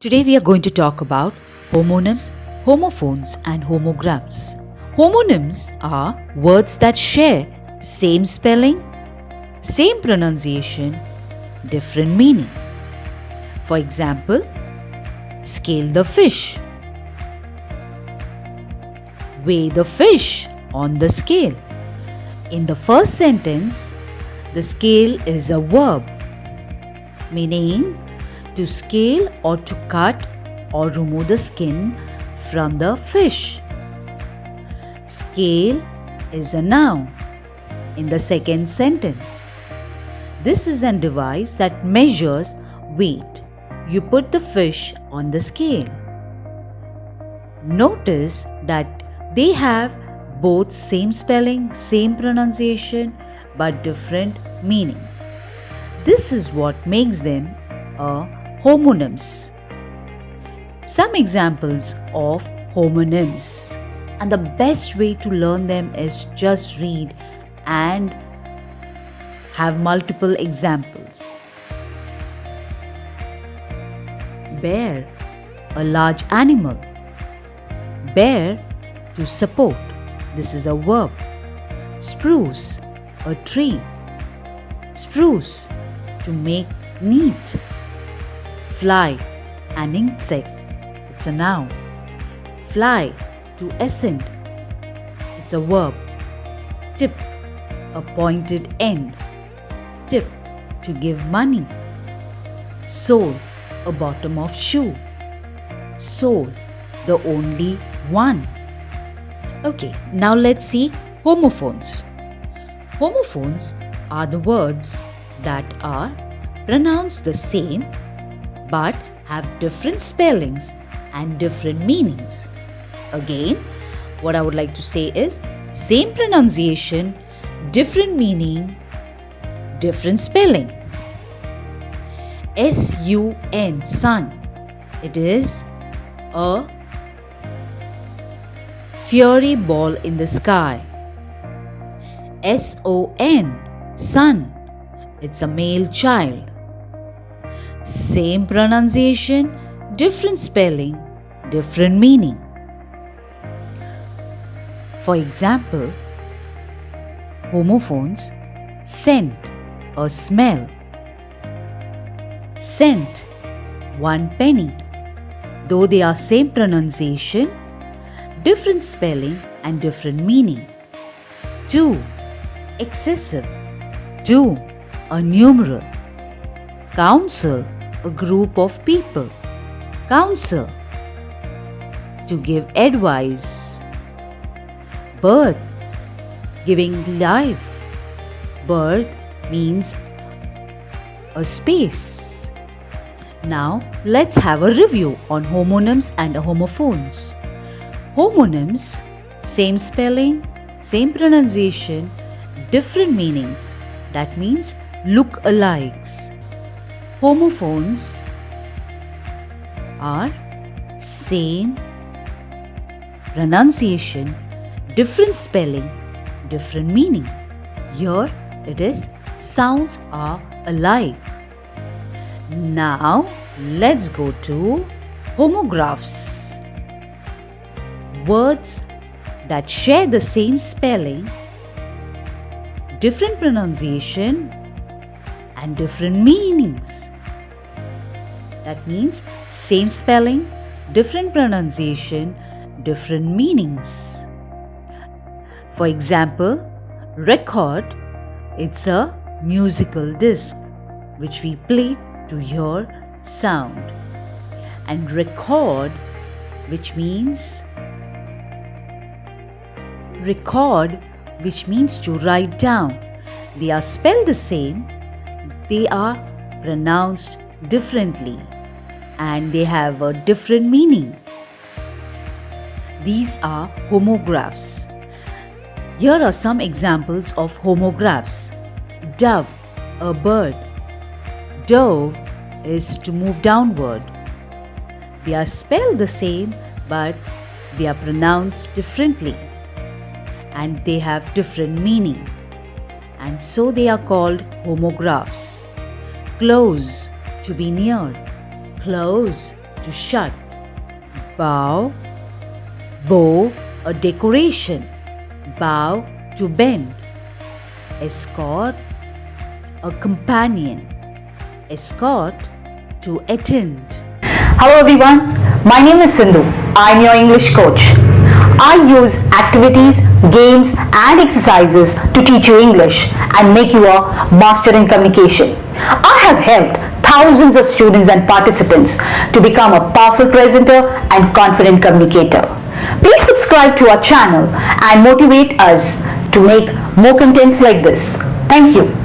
Today we are going to talk about homonyms, homophones and homographs. Homonyms are words that share same spelling, same pronunciation, different meaning. For example, scale the fish, weigh the fish on the scale. In the first sentence, the scale is a verb, meaning to scale or to cut or remove the skin from the fish. Scale is a noun in the second sentence. This is a device that measures weight. You put the fish on the scale. Notice that they have both same spelling, same pronunciation, but different meaning. This is what makes them a homonyms. Some examples of homonyms, and the best way to learn them is just read and have multiple examples. Bear, a large animal. Bear, to support. This is a verb. Spruce, a tree. Spruce, to make neat. Fly, an insect. It's a noun. Fly, to ascend. It's a verb. Tip, a pointed end. Tip, to give money. Sole, a bottom of shoe. Sole, the only one. Okay, now let's see homophones. Homophones are the words that are pronounced the same but have different spellings and different meanings. Again, what I would like to say is same pronunciation, different meaning, different spelling. S-U-N, sun. It is a fiery ball in the sky. S-O-N, son. It's a male child. Same pronunciation, different spelling, different meaning. For example, homophones, scent, a smell. Cent, 1 penny. Though they are same pronunciation, different spelling and different meaning. 2, excessive. 2, a numeral. Counsel, a group of people. Counsel, to give advice. Birth, giving life. Birth means a space. Now let's have a review on homonyms and homophones. Homonyms, same spelling, same pronunciation, different meanings. That means look-alikes. Homophones are same pronunciation, different spelling, different meaning. Here it is sounds are alike. Now let's go to homographs. Words that share the same spelling, different pronunciation and different meanings. That means same spelling, different pronunciation, different meanings. For example, record, it's a musical disc which we play to hear sound. And record, which means to write down. They are spelled the same, they are pronounced differently, and they have a different meaning. These are homographs. Here are some examples of homographs. Dove, a bird. Dove is to move downward. They are spelled the same, but they are pronounced differently, and they have different meaning, and so they are called homographs. Close, to be near. Close, to shut. Bow, bow, a decoration. Bow, to bend. Escort, a companion. Escort, to attend. Hello everyone, my name is Sindhu. I am your English coach. I use activities, games and exercises to teach you English and make you a master in communication. I have helped thousands of students and participants to become a powerful presenter and confident communicator. Please subscribe to our channel and motivate us to make more contents like this. Thank you.